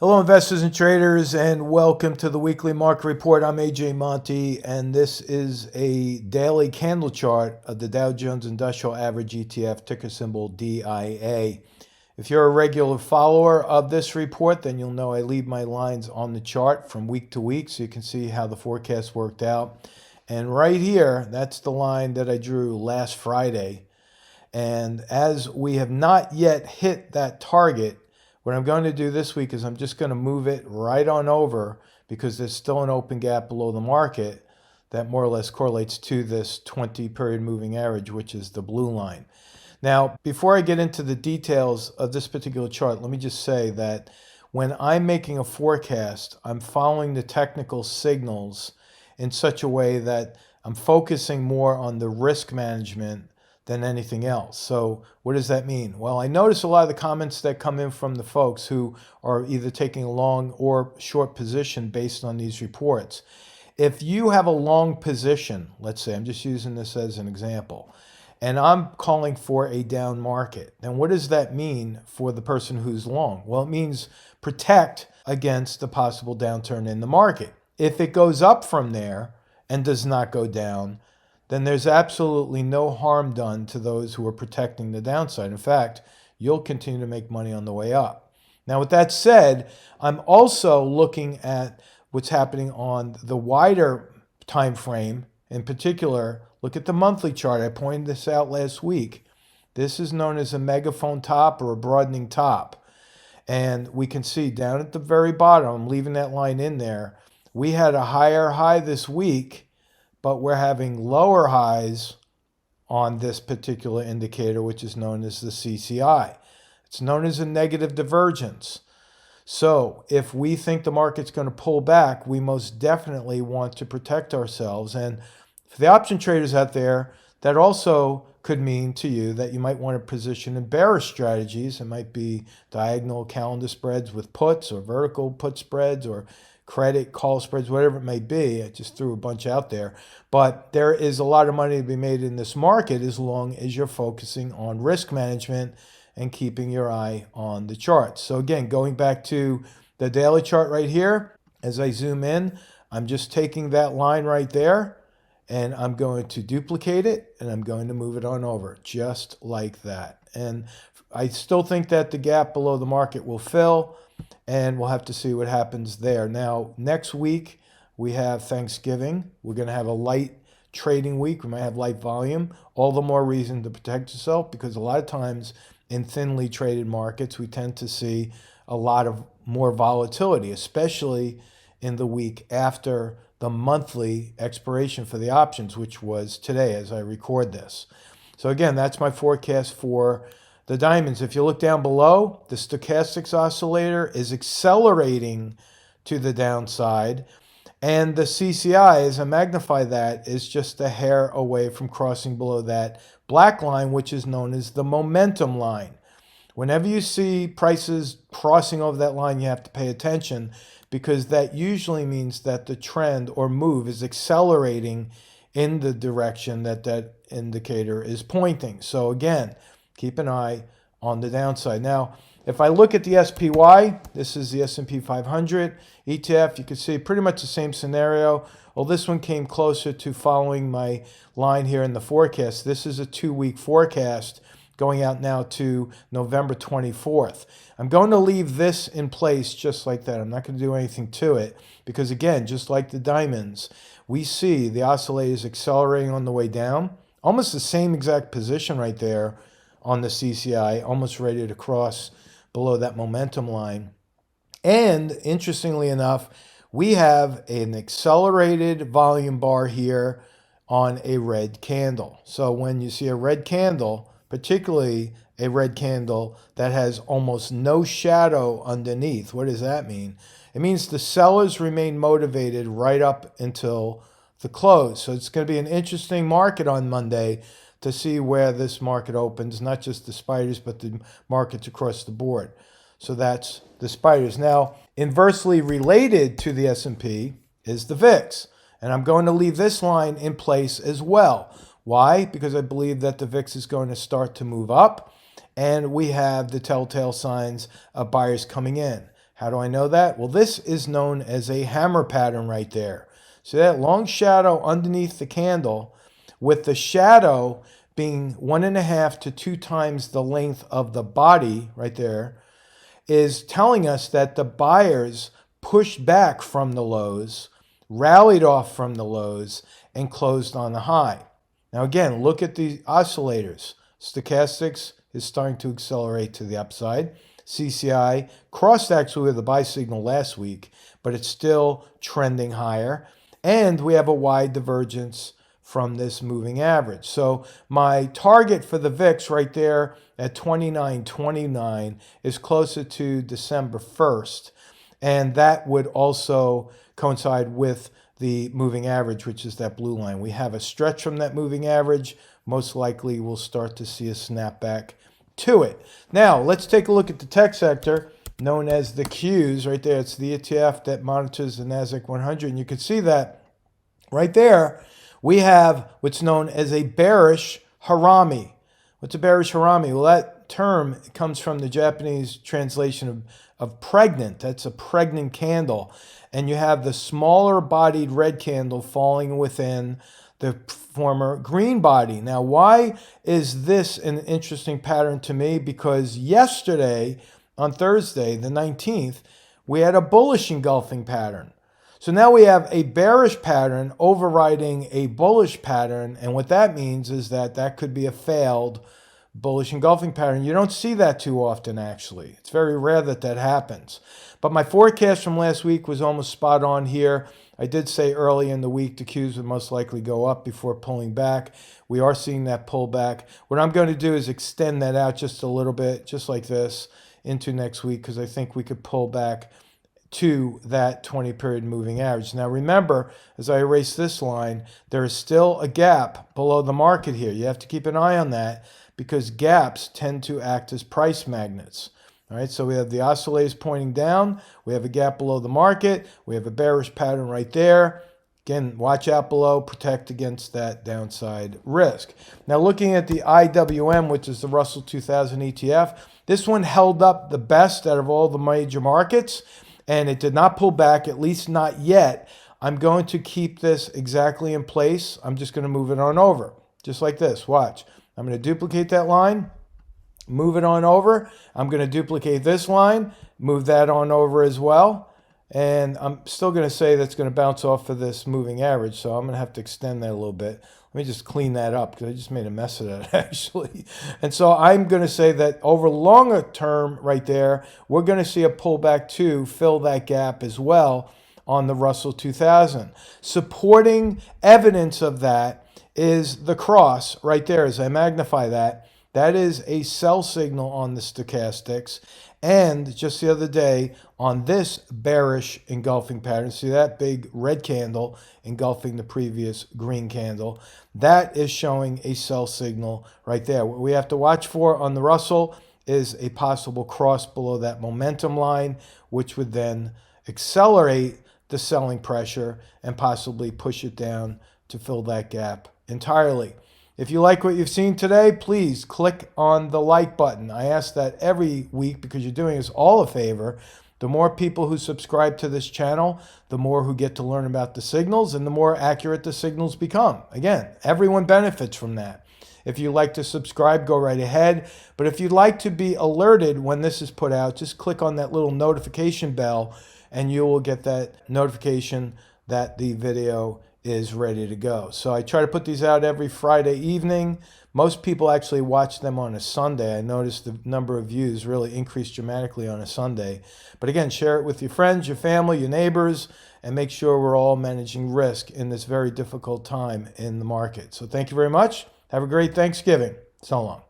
Hello, investors and traders, and welcome to the weekly market report. I'm Monte, and this is a daily candle chart of the Dow Jones Industrial Average ETF, ticker symbol DIA. If you're a regular follower of this report, then you'll know I leave my lines on the chart from week to week so you can see how the forecast worked out. And right here, that's the line that I drew last Friday. And as we have not yet hit that target, what I'm going to do this week is I'm just going to move it right on over because there's still an open gap below the market that more or less correlates to this 20-period moving average, which is the blue line. Now, before I get into the details of this particular chart, let me just say that when I'm making a forecast, I'm following the technical signals in such a way that I'm focusing more on the risk management than anything else. So what does that mean? Well, I notice a lot of the comments that come in from the folks who are either taking a long or short position based on these reports. If you have a long position, let's say, I'm just using this as an example, and I'm calling for a down market, then what does that mean for the person who's long? Well, it means protect against the possible downturn in the market. If it goes up from there and does not go down, then there's absolutely no harm done to those who are protecting the downside. In fact, you'll continue to make money on the way up. Now, with that said, I'm also looking at what's happening on the wider time frame. In particular, look at the monthly chart. I pointed this out last week. This is known as a megaphone top or a broadening top. And we can see down at the very bottom, I'm leaving that line in there, we had a higher high this week, but we're having lower highs on this particular indicator, which is known as the CCI. It's known as a negative divergence. So if we think the market's going to pull back, we most definitely want to protect ourselves. And for the option traders out there, that also could mean to you that you might want to position in bearish strategies. It might be diagonal calendar spreads with puts or vertical put spreads or credit call spreads, whatever it may be. I just threw a bunch out there. But there is a lot of money to be made in this market as long as you're focusing on risk management and keeping your eye on the charts. So again, going back to the daily chart right here, as I zoom in, I'm just taking that line right there and I'm going to duplicate it and I'm going to move it on over just like that. And I still think that the gap below the market will fill, and we'll have to see what happens there. Now, next week, we have Thanksgiving. We're going to have a light trading week. We might have light volume. All the more reason to protect yourself, because a lot of times in thinly traded markets, we tend to see a lot of more volatility, especially in the week after the monthly expiration for the options, which was today as I record this. So again, that's my forecast for the diamonds. If you look down below, the stochastics oscillator is accelerating to the downside, and the CCI, as I magnify that, is just a hair away from crossing below that black line, which is known as the momentum line. Whenever you see prices crossing over that line, you have to pay attention, because that usually means that the trend or move is accelerating in the direction that that indicator is pointing. So again, keep an eye on the downside. Now, if I look at the SPY, this is the S&P 500 ETF. You can see pretty much the same scenario. Well, this one came closer to following my line here in the forecast. This is a 2-week forecast going out now to November 24th. I'm going to leave this in place just like that. I'm not going to do anything to it because, again, just like the diamonds, we see the oscillators accelerating on the way down. Almost the same exact position right there on the CCI, almost ready to cross below that momentum line. And interestingly enough, we have an accelerated volume bar here on a red candle. So when you see a red candle, particularly a red candle that has almost no shadow underneath, what does that mean? It means the sellers remain motivated right up until the close. So it's going to be an interesting market on Monday to see where this market opens, not just the spiders, but the markets across the board. So that's the spiders. Now, inversely related to the S&P is the VIX. And I'm going to leave this line in place as well. Why? Because I believe that the VIX is going to start to move up, and we have the telltale signs of buyers coming in. How do I know that? Well, this is known as a hammer pattern right there. See that long shadow underneath the candle, with the shadow being 1.5 to 2 times the length of the body right there, is telling us that the buyers pushed back from the lows, rallied off from the lows, and closed on the high. Now again, look at the oscillators. Stochastics is starting to accelerate to the upside. CCI crossed actually with a buy signal last week, but it's still trending higher. And we have a wide divergence from this moving average. So my target for the VIX right there at 29.29 is closer to December 1st. And that would also coincide with the moving average, which is that blue line. We have a stretch from that moving average. Most likely we'll start to see a snapback to it. Now, let's take a look at the tech sector, known as the Qs right there. It's the ETF that monitors the NASDAQ 100. And you can see that right there, we have what's known as a bearish harami. What's a bearish harami? Well, that term comes from the Japanese translation of pregnant. That's a pregnant candle. And you have the smaller bodied red candle falling within the former green body. Now, why is this an interesting pattern to me? Because yesterday, on Thursday, the 19th, we had a bullish engulfing pattern. So now we have a bearish pattern overriding a bullish pattern. And what that means is that that could be a failed bullish engulfing pattern. You don't see that too often, actually. It's very rare that that happens. But my forecast from last week was almost spot on here. I did say early in the week the Qs would most likely go up before pulling back. We are seeing that pullback. What I'm going to do is extend that out just a little bit, just like this, into next week, because I think we could pull back to that 20-period moving average. Now remember, as I erase this line, there is still a gap below the market here. You have to keep an eye on that because gaps tend to act as price magnets. All right, so we have the oscillators pointing down. We have a gap below the market. We have a bearish pattern right there. Again, watch out below, protect against that downside risk. Now looking at the IWM, which is the Russell 2000 ETF, this one held up the best out of all the major markets, and it did not pull back, at least not yet. I'm going to keep this exactly in place. I'm just going to move it on over, just like this. Watch. I'm going to duplicate that line, move it on over. I'm going to duplicate this line, move that on over as well. And I'm still going to say that's going to bounce off of this moving average, so I'm going to have to extend that a little bit. Let me just clean that up because I just made a mess of that, actually. And so I'm going to say that over longer term right there, we're going to see a pullback to fill that gap as well on the Russell 2000. Supporting evidence of that is the cross right there. As I magnify that, that is a sell signal on the stochastics. And just the other day on this bearish engulfing pattern, see that big red candle engulfing the previous green candle, that is showing a sell signal right there. What we have to watch for on the Russell is a possible cross below that momentum line, which would then accelerate the selling pressure and possibly push it down to fill that gap entirely. If you like what you've seen today, please click on the like button. I ask that every week because you're doing us all a favor. The more people who subscribe to this channel, the more who get to learn about the signals and the more accurate the signals become. Again, everyone benefits from that. If you'd like to subscribe, go right ahead. But if you'd like to be alerted when this is put out, just click on that little notification bell and you will get that notification that the video is ready to go. So I try to put these out every Friday evening. Most people actually watch them on a Sunday. I noticed the number of views really increased dramatically on a Sunday. But again, share it with your friends, your family, your neighbors, and make sure we're all managing risk in this very difficult time in the market. So thank you very much. Have a great Thanksgiving. So long.